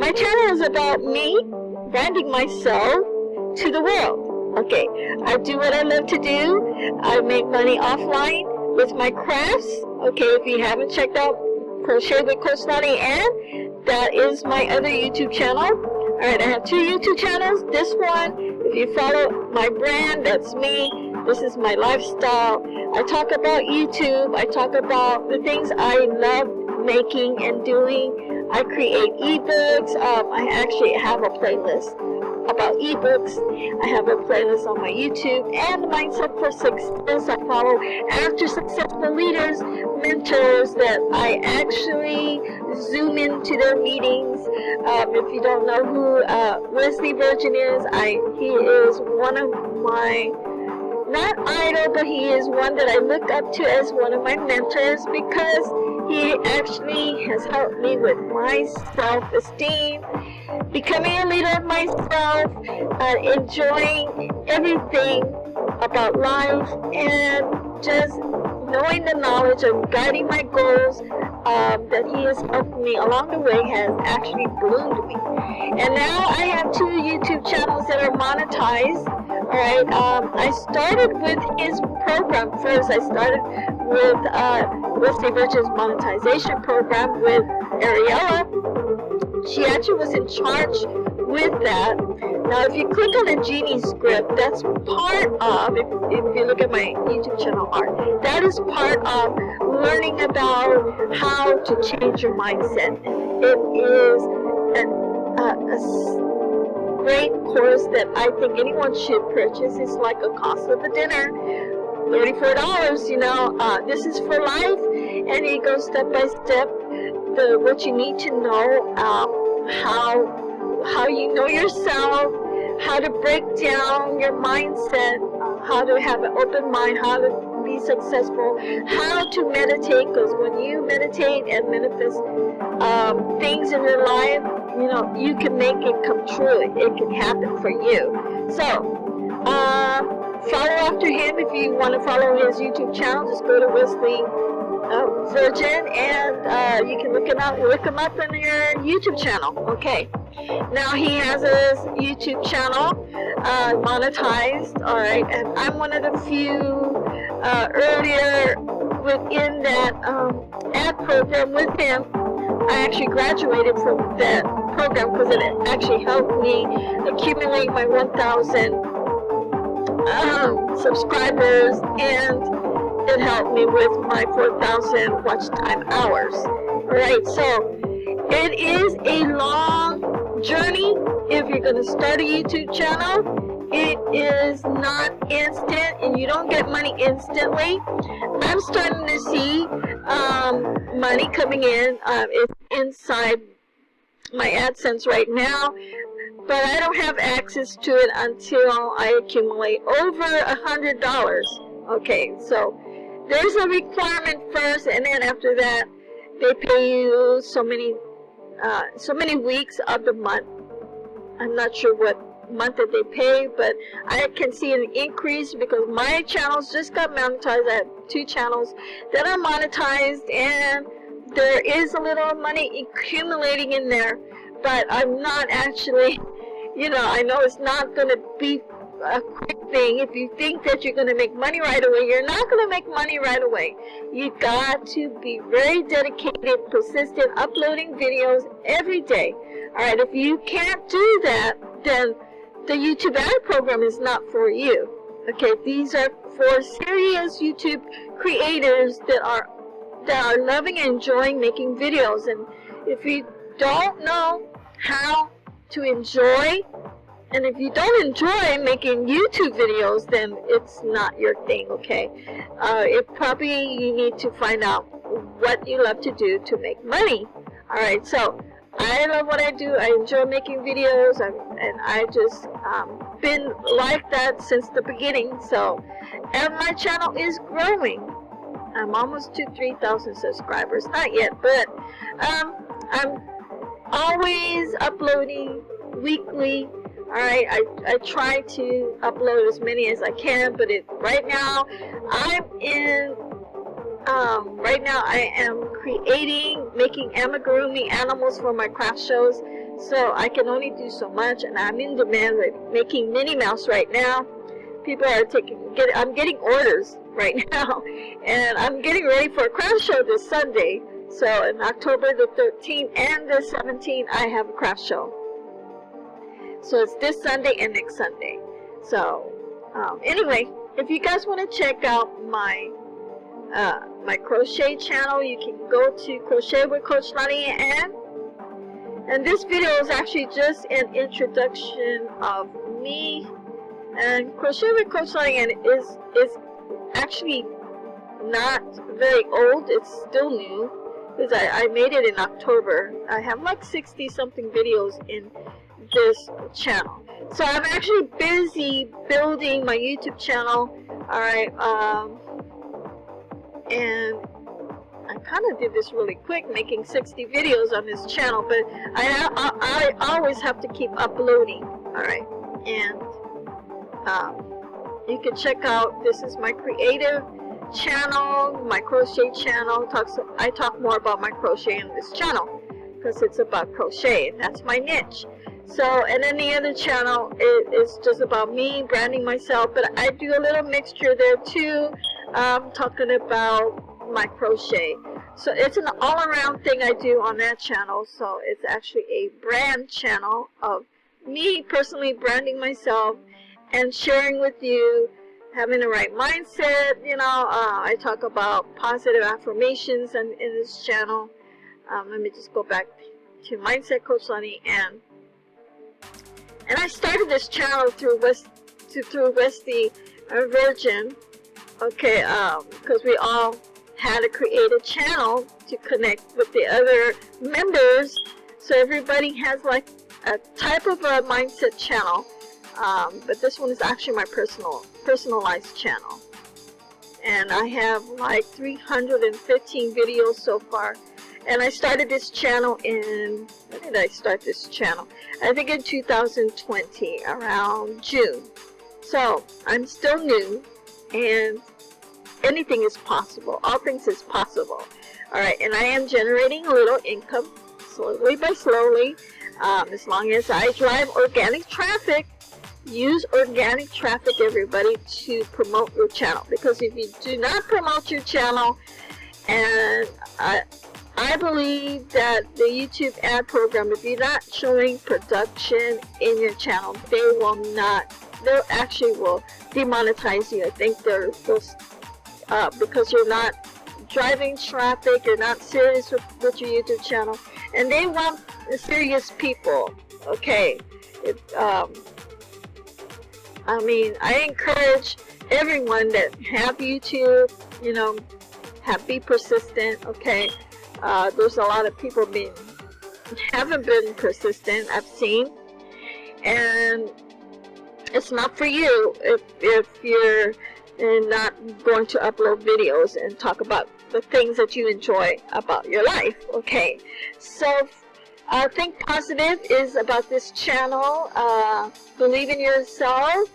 my channel is about me branding myself to the world. Okay, I do what I love to do. I make money offline with my crafts. Okay, if you haven't checked out Crochet with Coach Laudiaann, that is my other YouTube channel. Alright, I have two YouTube channels. This one, if you follow my brand, that's me. This is my lifestyle. I talk about YouTube. I talk about the things I love making and doing. I create ebooks. I actually have a playlist about ebooks. I have a playlist on my YouTube and Mindset for Success. I follow after successful leaders, mentors that I actually zoom into their meetings. If you don't know who Wesley Virgin is, he is one of my, not idol, but he is one that I look up to as one of my mentors because he actually has helped me with my self-esteem, becoming a leader of myself, enjoying everything about life, and just knowing the knowledge of guiding my goals that he has helped me along the way has actually bloomed me. And now I have two YouTube channels that are monetized. Alright, I started with his program first. I started with Wesley Virgin's monetization program with Ariella. She actually was in charge with that. Now, if you click on the Genie script, that's part of, if you look at my YouTube channel art, that is part of learning about how to change your mindset. It is a great course that I think anyone should purchase. It's like a cost of a dinner, $34. You know, this is for life, and it goes step by step. What you need to know, how you know yourself, how to break down your mindset, how to have an open mind, how to be successful, how to meditate, because when you meditate and manifest things in your life, you know, you can make it come true. It can happen for you. So, follow after him. If you want to follow his YouTube channel, just go to Wesley Virgin, and you can look him up on your YouTube channel. Okay. Now he has his YouTube channel monetized. All right, and I'm one of the few earlier within that ad program with him. I actually graduated from that program because it actually helped me accumulate my 1,000 subscribers, and it helped me with my 4,000 watch time hours. Alright, so it is a long journey if you're going to start a YouTube channel. It is not instant, and you don't get money instantly. I'm starting to see money coming in. It's inside my AdSense right now, but I don't have access to it until I accumulate over $100. Okay, so there's a requirement first, and then after that, they pay you so many weeks of the month. I'm not sure what month that they pay, but I can see an increase because my channels just got monetized. I have two channels that are monetized, and there is a little money accumulating in there, but I'm not actually, you know, I know it's not going to be a quick thing. If you think that you're going to make money right away, you're not going to make money right away. You got to be very dedicated, persistent, uploading videos every day. Alright, if you can't do that, then the YouTube ad program is not for you. Okay, these are for serious YouTube creators that are loving and enjoying making videos. And if you don't know how to enjoy, and if you don't enjoy making YouTube videos, then it's not your thing, okay? You need to find out what you love to do to make money. Alright, so I love what I do. I enjoy making videos, and I just been like that since the beginning. So, and my channel is growing. I'm almost to 3,000 subscribers. Not yet, but I'm always uploading weekly. Alright, I try to upload as many as I can, but right now I am creating, making amigurumi animals for my craft shows. So I can only do so much, and I'm in demand with making Minnie Mouse right now. People are I'm getting orders right now, and I'm getting ready for a craft show this Sunday. So in October the 13th and the 17th, I have a craft show. So it's this Sunday and next Sunday. So anyway, if you guys want to check out my my crochet channel, you can go to Crochet with Coach Laudiaann. And this video is actually just an introduction of me. And Crochet with Coach Laudiaann is actually not very old. It's still new, because I made it in October. I have like 60 something videos in this channel. So I'm actually busy building my YouTube channel. Alright, and I kind of did this really quick, making 60 videos on this channel, but I always have to keep uploading. Alright, and you can check out, this is my creative channel, my crochet channel. I talk more about my crochet in this channel because it's about crochet, and that's my niche. So, and then the other channel is just about me branding myself, but I do a little mixture there too, talking about my crochet. So it's an all-around thing I do on that channel. So it's actually a brand channel of me personally branding myself and sharing with you, having the right mindset. You know, I talk about positive affirmations in this channel. Let me just go back to Mindset Coach Laudiaann. And I started this channel through Westy Virgin, okay, because we all had to create a channel to connect with the other members. So everybody has like a type of a mindset channel. But this one is actually my personalized channel, and I have like 315 videos so far. And I started this channel in, when did I start this channel? I think in 2020, around June. So I'm still new, and anything is possible. All things is possible. Alright, and I am generating a little income slowly by slowly, as long as I drive organic traffic. Use organic traffic, everybody, to promote your channel, because if you do not promote your channel, and I believe that the YouTube ad program, if you're not showing production in your channel, they actually will demonetize you. I think because you're not driving traffic, you're not serious with your YouTube channel, and they want serious people. Okay, I mean, I encourage everyone that have YouTube, you know, be persistent, okay? There's a lot of people haven't been persistent, I've seen, and it's not for you if you're not going to upload videos and talk about the things that you enjoy about your life, okay? So, think positive is about this channel. Believe in yourself.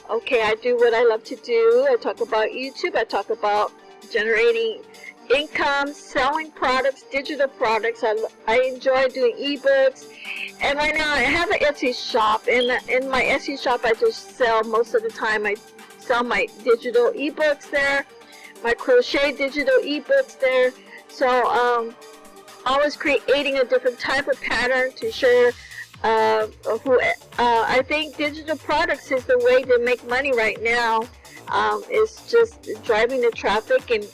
Okay, I do what I love to do. I talk about YouTube. I talk about generating income, selling products, digital products. I enjoy doing ebooks. And right now I have an Etsy shop. In my Etsy shop, I just sell, most of the time, I sell my digital ebooks there, my crochet digital ebooks there. So, always creating a different type of pattern to share. I think digital products is the way to make money right now. It's just driving the traffic, and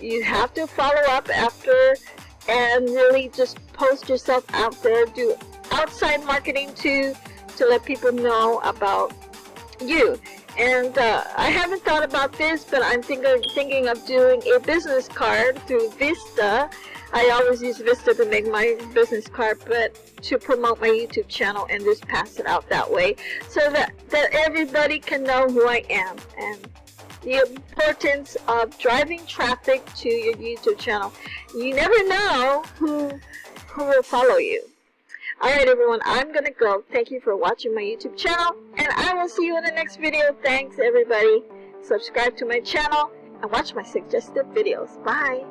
you have to follow up after and really just post yourself out there. Do outside marketing to let people know about you. And I haven't thought about this, but I'm thinking of doing a business card through Vista. I always use Vista to make my business card, but to promote my YouTube channel and just pass it out that way, so that everybody can know who I am and the importance of driving traffic to your YouTube channel. You never know who will follow you. Alright everyone, I'm gonna go. Thank you for watching my YouTube channel, and I will see you in the next video. Thanks everybody. Subscribe to my channel and watch my suggested videos. Bye.